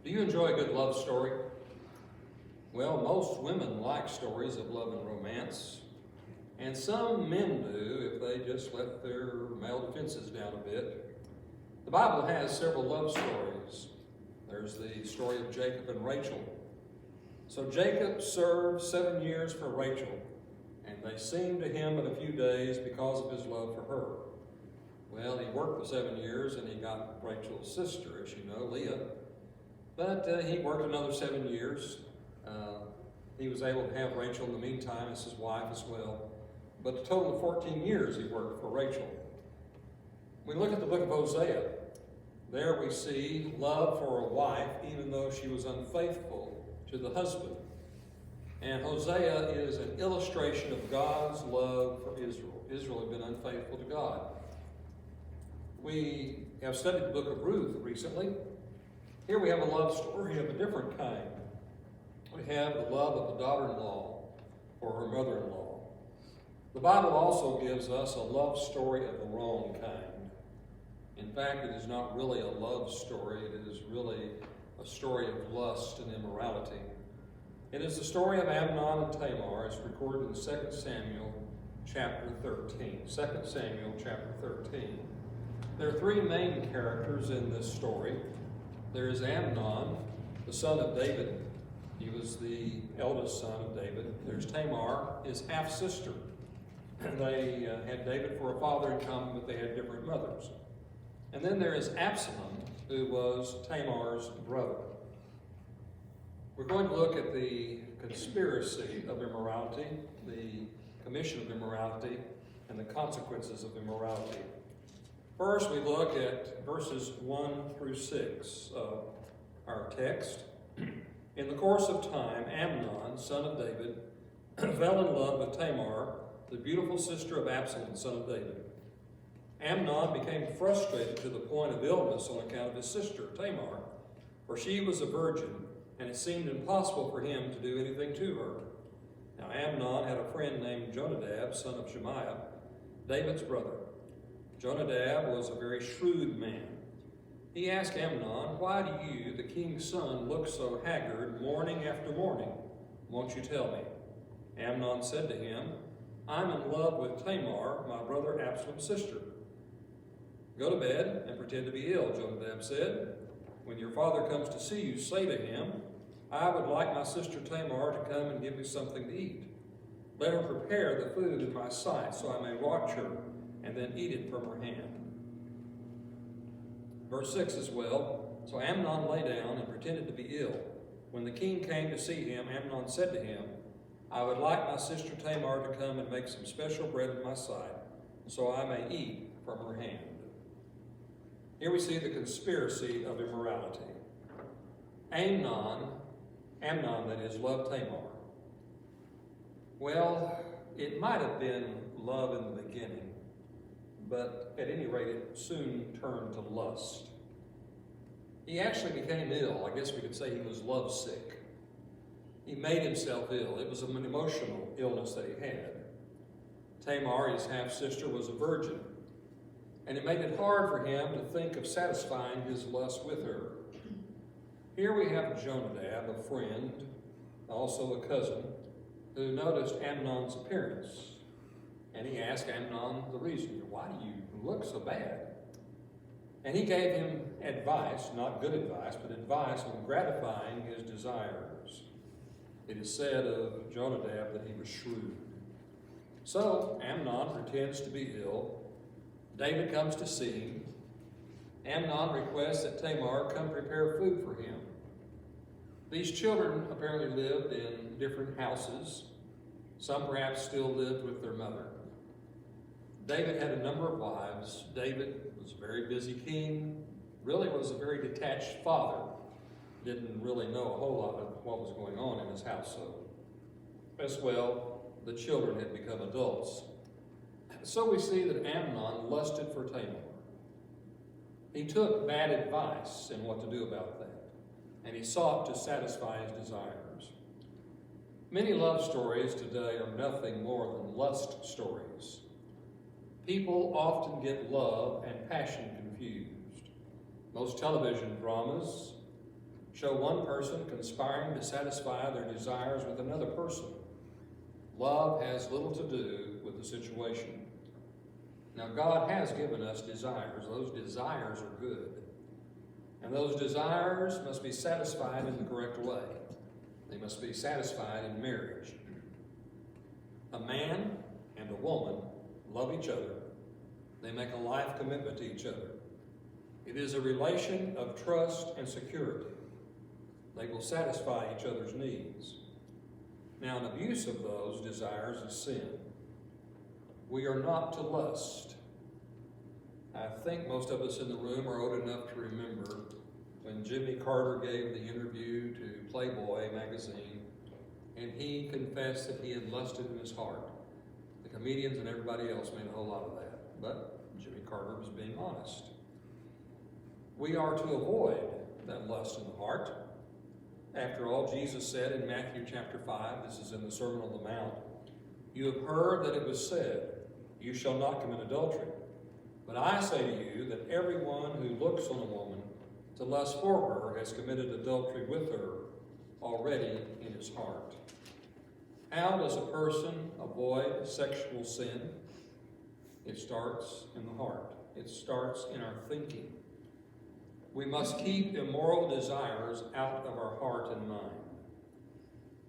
Do you enjoy a good love story? Well, most women like stories of love and romance, and some men do if they just let their male defenses down a bit. The Bible has several love stories. There's the story of Jacob and Rachel. So Jacob served 7 years for Rachel, and they seemed to him but a few days because of his love for her. Well, he worked for 7 years and he got Rachel's sister, as you know, Leah. But he worked another 7 years. He was able to have Rachel in the meantime as his wife as well. But a total of 14 years he worked for Rachel. We look at the book of Hosea. There we see love for a wife even though she was unfaithful to the husband. And Hosea is an illustration of God's love for Israel. Israel had been unfaithful to God. We have studied the book of Ruth recently. Here we have a love story of a different kind. We have the love of a daughter-in-law for her mother-in-law. The Bible also gives us a love story of the wrong kind. In fact, it is not really a love story. It is really a story of lust and immorality. It is the story of Amnon and Tamar. It's recorded in 2 Samuel chapter 13. 2 Samuel chapter 13. There are three main characters in this story. There is Amnon, the son of David. He was the eldest son of David. There's Tamar, his half-sister. They had David for a father in common, but they had different mothers. And then there is Absalom, who was Tamar's brother. We're going to look at the conspiracy of immorality, the Commission of Immorality, and the consequences of immorality. First, we look at verses 1 through 6 of our text. In the course of time, Amnon, son of David, fell in love with Tamar, the beautiful sister of Absalom, son of David. Amnon became frustrated to the point of illness on account of his sister, Tamar, for she was a virgin, and it seemed impossible for him to do anything to her. Now Amnon had a friend named Jonadab, son of Shemaiah, David's brother. Jonadab was a very shrewd man. He asked Amnon, "Why do you, the king's son, look so haggard morning after morning? Won't you tell me?" Amnon said to him, "I'm in love with Tamar, my brother Absalom's sister." "Go to bed and pretend to be ill," Jonadab said. "When your father comes to see you, say to him, 'I would like my sister Tamar to come and give me something to eat. Let her prepare the food in my sight so I may watch her and then eat it from her hand.'" Verse 6 as well. So Amnon lay down and pretended to be ill. When the king came to see him, Amnon said to him, "I would like my sister Tamar to come and make some special bread in my sight, so I may eat from her hand." Here we see the conspiracy of immorality. Amnon that is, loved Tamar. Well, it might have been love in the beginning, but at any rate, it soon turned to lust. He actually became ill. I guess we could say he was lovesick. He made himself ill. It was an emotional illness that he had. Tamar, his half-sister, was a virgin, and it made it hard for him to think of satisfying his lust with her. Here we have Jonadab, a friend, also a cousin, who noticed Amnon's appearance. And he asked Amnon the reason. "Why do you look so bad?" And he gave him advice, not good advice, but advice on gratifying his desires. It is said of Jonadab that he was shrewd. So Amnon pretends to be ill. David comes to see him. Amnon requests that Tamar come prepare food for him. These children apparently lived in different houses. Some perhaps still lived with their mother. David had a number of wives. David was a very busy king, really was a very detached father. Didn't really know a whole lot of what was going on in his household. As well, the children had become adults. So we see that Amnon lusted for Tamar. He took bad advice in what to do about that, and he sought to satisfy his desires. Many love stories today are nothing more than lust stories. People often get love and passion confused. Most television dramas show one person conspiring to satisfy their desires with another person. Love has little to do with the situation. Now, God has given us desires. Those desires are good. And those desires must be satisfied in the correct way. They must be satisfied in marriage. A man and a woman love each other. They make a life commitment to each other. It is a relation of trust and security. They will satisfy each other's needs. Now, an abuse of those desires is sin. We are not to lust. I think most of us in the room are old enough to remember when Jimmy Carter gave the interview to Playboy magazine, and he confessed that he had lusted in his heart. The comedians and everybody else made a whole lot of that, but Jimmy Carter was being honest. We are to avoid that lust in the heart. After all, Jesus said in Matthew chapter 5, this is in the Sermon on the Mount, "You have heard that it was said, 'You shall not commit adultery.' But I say to you that everyone who looks on a woman to lust for her has committed adultery with her already in his heart." How does a person avoid sexual sin? It starts in the heart. It starts in our thinking. We must keep immoral desires out of our heart and mind.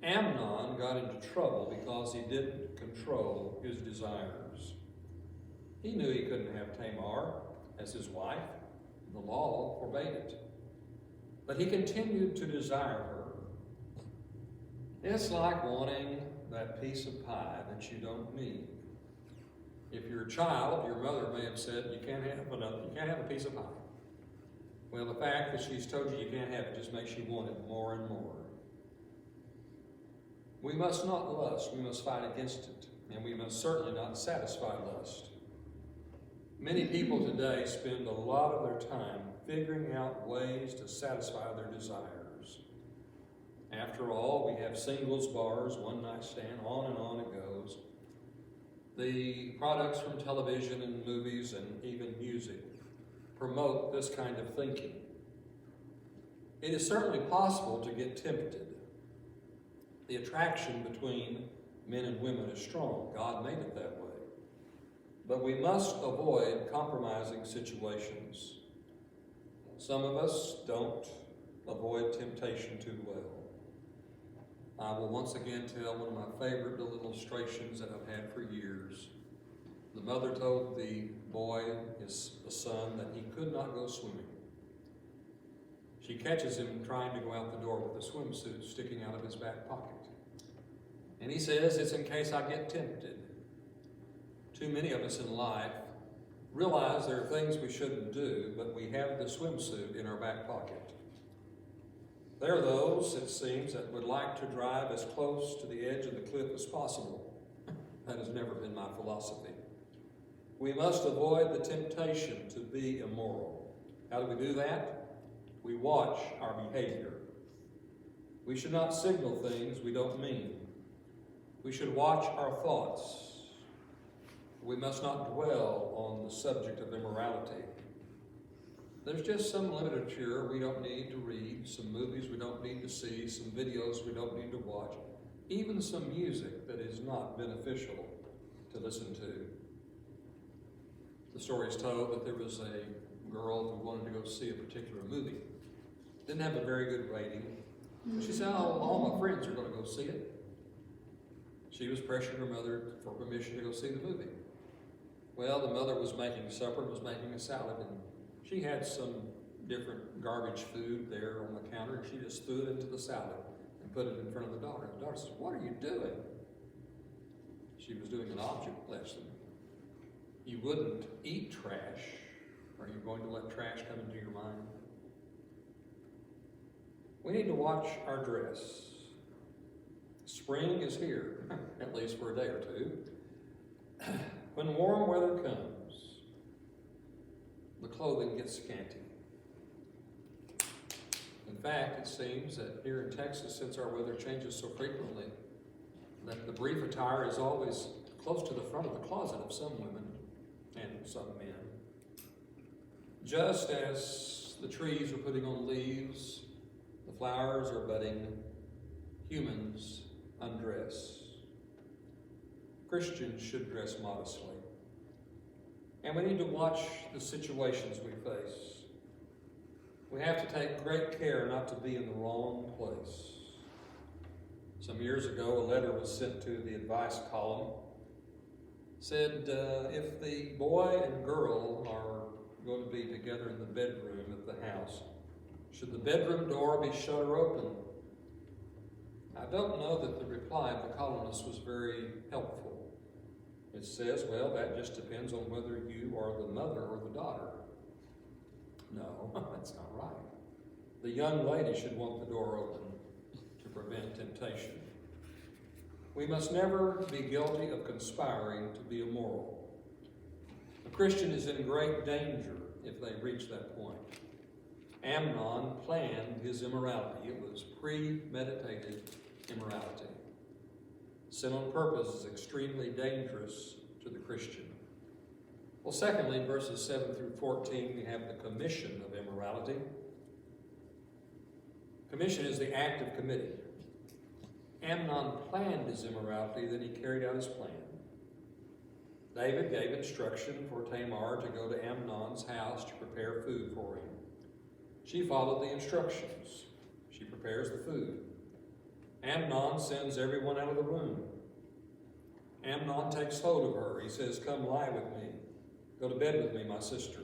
Amnon got into trouble because he didn't control his desires. He knew he couldn't have Tamar as his wife. The law forbade it. But he continued to desire her. It's like wanting that piece of pie that you don't need. If you're a child, your mother may have said, you can't have a piece of pie. Well, the fact that she's told you you can't have it just makes you want it more and more. We must not lust. We must fight against it. And we must certainly not satisfy lust. Many people today spend a lot of their time figuring out ways to satisfy their desires. After all, we have singles bars, one-night stand, on and on it goes. The products from television and movies and even music promote this kind of thinking. It is certainly possible to get tempted. The attraction between men and women is strong. God made it that way. But we must avoid compromising situations. Some of us don't avoid temptation too well. I will once again tell one of my favorite little illustrations that I've had for years. The mother told the boy, the son, that he could not go swimming. She catches him trying to go out the door with a swimsuit sticking out of his back pocket. And he says, "It's in case I get tempted." Too many of us in life realize there are things we shouldn't do, but we have the swimsuit in our back pocket. There are those, it seems, that would like to drive as close to the edge of the cliff as possible. That has never been my philosophy. We must avoid the temptation to be immoral. How do we do that? We watch our behavior. We should not signal things we don't mean. We should watch our thoughts. We must not dwell on the subject of immorality. There's just some literature we don't need to read, some movies we don't need to see, some videos we don't need to watch, even some music that is not beneficial to listen to. The story is told that there was a girl who wanted to go see a particular movie. Didn't have a very good rating. She said, "Oh, all my friends are going to go see it." She was pressuring her mother for permission to go see the movie. Well, the mother was making supper, was making a salad, and she had some different garbage food there on the counter, and she just threw it into the salad and put it in front of the daughter. The daughter said, "What are you doing?" She was doing an object lesson. You wouldn't eat trash. Are you going to let trash come into your mind? We need to watch our dress. Spring is here, at least for a day or two. When warm weather comes, the clothing gets scanty. In fact, it seems that here in Texas, since our weather changes so frequently, that the brief attire is always close to the front of the closet of some women and some men. Just as the trees are putting on leaves The flowers are budding. Humans undress. Christians should dress modestly. And we need to watch the situations we face. We have to take great care not to be in the wrong place. Some years ago, a letter was sent to the advice column. Said, if the boy and girl are going to be together in the bedroom at the house, should the bedroom door be shut or open? I don't know that the reply of the columnist was very helpful. It says, well, that just depends on whether you are the mother or the daughter. No, that's not right. The young lady should want the door open to prevent temptation. We must never be guilty of conspiring to be immoral. A Christian is in great danger if they reach that point. Amnon planned his immorality. It was premeditated immorality. Sin on purpose is extremely dangerous to the Christian. Well, secondly, in verses 7 through 14, we have the commission of immorality. Commission is the act of committing. Amnon planned his immorality, then he carried out his plan. David gave instruction for Tamar to go to Amnon's house to prepare food for him. She followed the instructions. She prepares the food. Amnon sends everyone out of the room. Amnon takes hold of her. He says, come lie with me. Go to bed with me, my sister.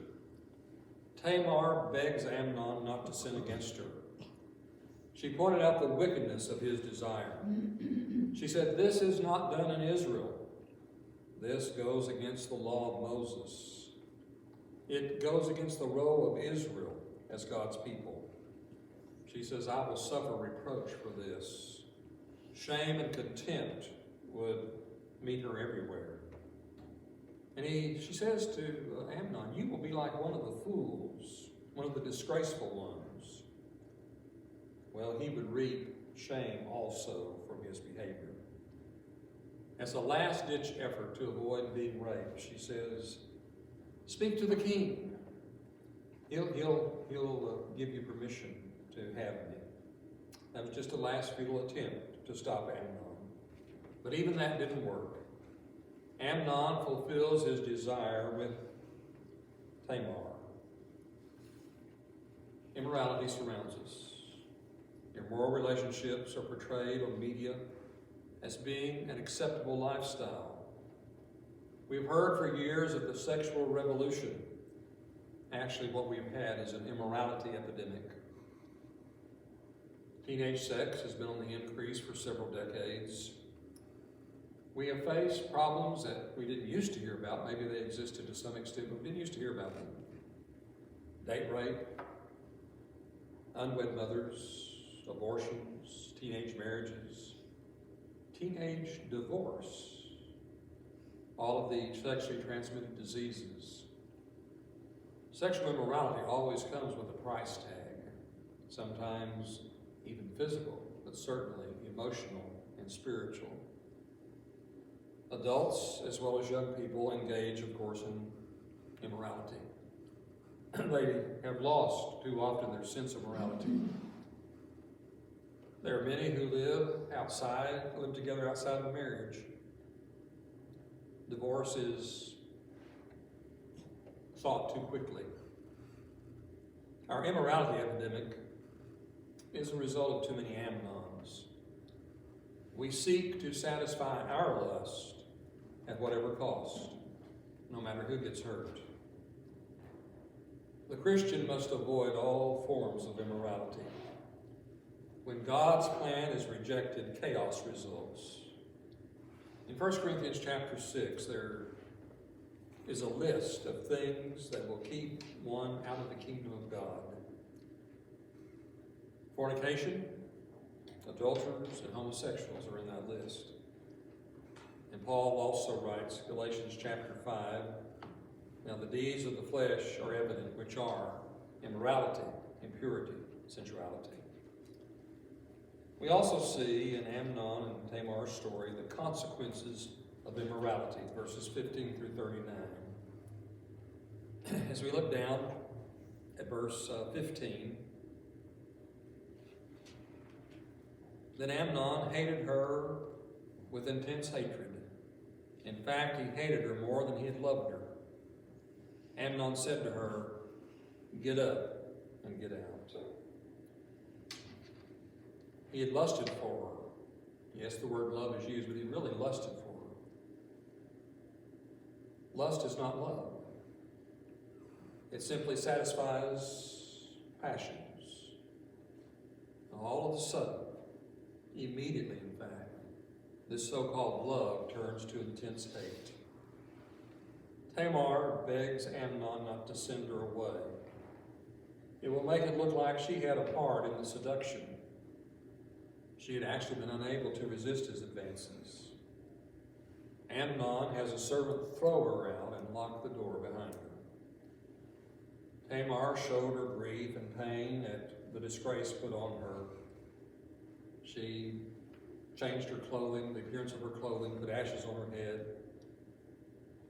Tamar begs Amnon not to sin against her. She pointed out the wickedness of his desire. She said, this is not done in Israel. This goes against the law of Moses. It goes against the role of Israel as God's people. She says, I will suffer reproach for this. Shame and contempt would meet her everywhere. And she says to Amnon, you will be like one of the fools, one of the disgraceful ones. Well, he would reap shame also from his behavior. As a last-ditch effort to avoid being raped, she says, speak to the king. He'll give you permission to have me. That was just a last futile attempt to stop Amnon. But even that didn't work. Amnon fulfills his desire with Tamar. Immorality surrounds us. Immoral relationships are portrayed on media as being an acceptable lifestyle. We've heard for years of the sexual revolution. Actually, what we've had is an immorality epidemic. Teenage sex has been on the increase for several decades. We have faced problems that we didn't used to hear about. Maybe they existed to some extent, but we didn't used to hear about them. Date rape, unwed mothers, abortions, teenage marriages, teenage divorce, all of the sexually transmitted diseases. Sexual immorality always comes with a price tag, sometimes even physical, but certainly emotional and spiritual. Adults, as well as young people, engage, of course, in immorality. They have lost too often their sense of morality. There are many who live together outside of marriage. Divorce is sought too quickly. Our immorality epidemic is a result of too many Amnons. We seek to satisfy our lust at whatever cost, no matter who gets hurt. The Christian must avoid all forms of immorality. When God's plan is rejected, chaos results. In 1 Corinthians chapter 6, there is a list of things that will keep one out of the kingdom of God. Fornication, adulterers, and homosexuals are in that list. And Paul also writes, Galatians chapter 5, now the deeds of the flesh are evident, which are immorality, impurity, sensuality. We also see in Amnon and Tamar's story the consequences of immorality, verses 15 through 39. As we look down at verse 15, Then Amnon hated her with intense hatred. In fact, he hated her more than he had loved her. Amnon said to her, "Get up and get out." He had lusted for her. Yes, the word love is used, but he really lusted for her. Lust is not love. It simply satisfies passions. All of a sudden, immediately in fact, this so-called love turns to intense hate. Tamar begs Amnon not to send her away. It will make it look like she had a part in the seduction. She had actually been unable to resist his advances. Amnon has a servant throw her out and lock the door behind her. Tamar showed her grief and pain at the disgrace put on her. She changed her clothing, the appearance of her clothing, put ashes on her head.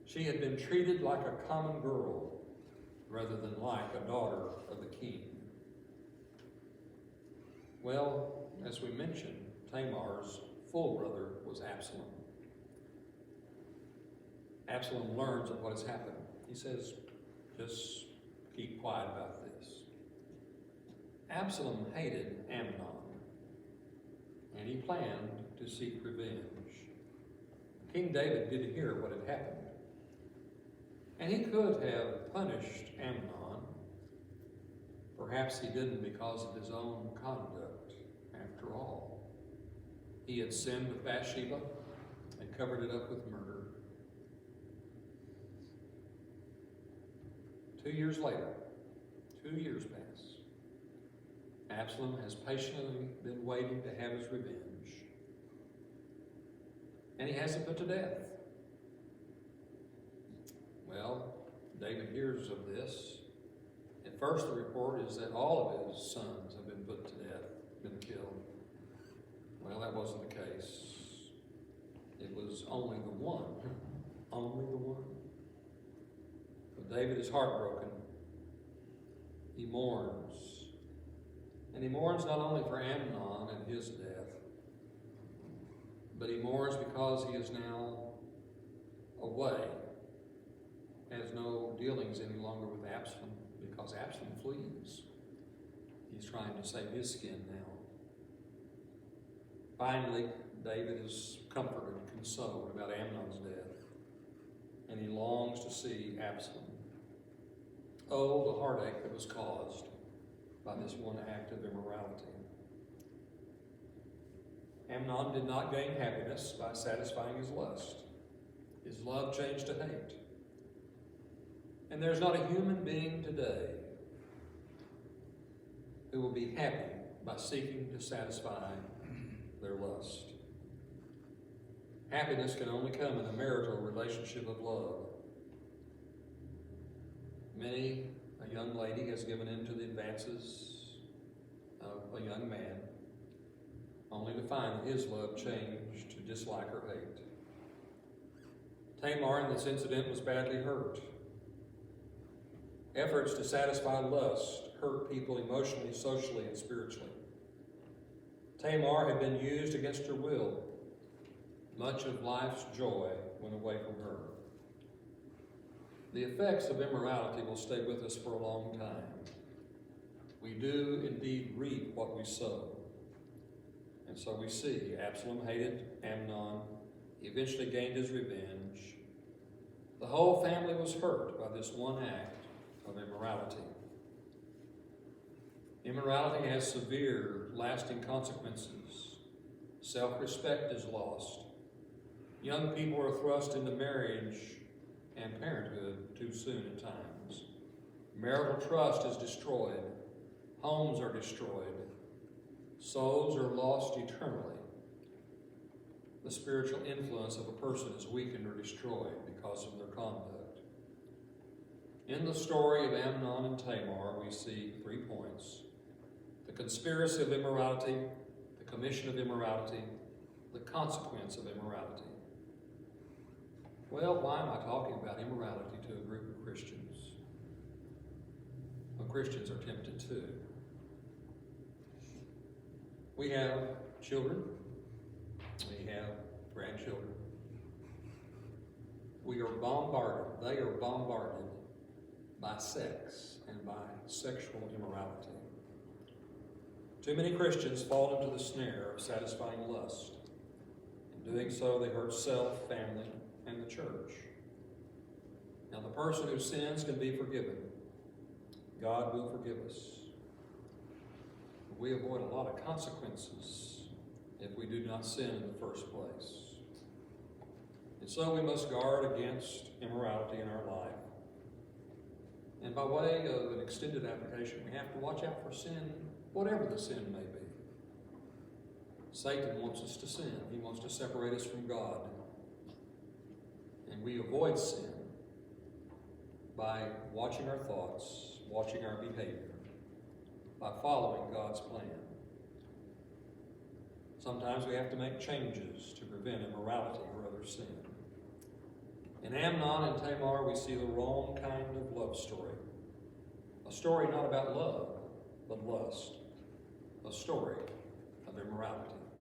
She had been treated like a common girl rather than like a daughter of the king. Well, as we mentioned, Tamar's full brother was Absalom. Absalom learns of what has happened. He says, just keep quiet about this. Absalom hated Amnon, and he planned to seek revenge. King David did hear what had happened, and he could have punished Amnon. Perhaps he didn't because of his own conduct. After all, he had sinned with Bathsheba and covered it up with murder. 2 years later, 2 years pass. Absalom has patiently been waiting to have his revenge, and he has him put to death. Well, David hears of this. At first, the report is that all of his sons have been put to death, been killed. Well, that wasn't the case. It was only the one. Only the one. But David is heartbroken. He mourns. And he mourns not only for Amnon and his death, but he mourns because he is now away, has no dealings any longer with Absalom, because Absalom flees. He's trying to save his skin now. Finally, David is comforted and consoled about Amnon's death, and he longs to see Absalom. Oh, the heartache that was caused by this one act of immorality. Amnon did not gain happiness by satisfying his lust. His love changed to hate. And there's not a human being today who will be happy by seeking to satisfy their lust. Happiness can only come in a marital relationship of love. Many a young lady has given in to the advances of a young man, only to find that his love changed to dislike or hate. Tamar in this incident was badly hurt. Efforts to satisfy lust hurt people emotionally, socially, and spiritually. Tamar had been used against her will. Much of life's joy went away from her. The effects of immorality will stay with us for a long time. We do indeed reap what we sow. And so we see Absalom hated Amnon. He eventually gained his revenge. The whole family was hurt by this one act of immorality. Immorality has severe, lasting consequences. Self-respect is lost. Young people are thrust into marriage and parenthood too soon at times. Marital trust is destroyed. Homes are destroyed. Souls are lost eternally. The spiritual influence of a person is weakened or destroyed because of their conduct. In the story of Amnon and Tamar, we see 3 points: the conspiracy of immorality, the commission of immorality, the consequence of immorality. Well, why am I talking about immorality to a group of Christians? Well, Christians are tempted too. We have children. We have grandchildren. We are bombarded, they are bombarded by sex and by sexual immorality. Too many Christians fall into the snare of satisfying lust. In doing so, they hurt self, family, and the church. Now, the person who sins can be forgiven. God will forgive us. We avoid a lot of consequences if we do not sin in the first place. And so we must guard against immorality in our life. And by way of an extended application, we have to watch out for sin, whatever the sin may be. Satan wants us to sin. He wants to separate us from God. And we avoid sin by watching our thoughts, watching our behavior, by following God's plan. Sometimes we have to make changes to prevent immorality or other sin. In Amnon and Tamar, we see the wrong kind of love story. A story not about love, but lust. A story of immorality.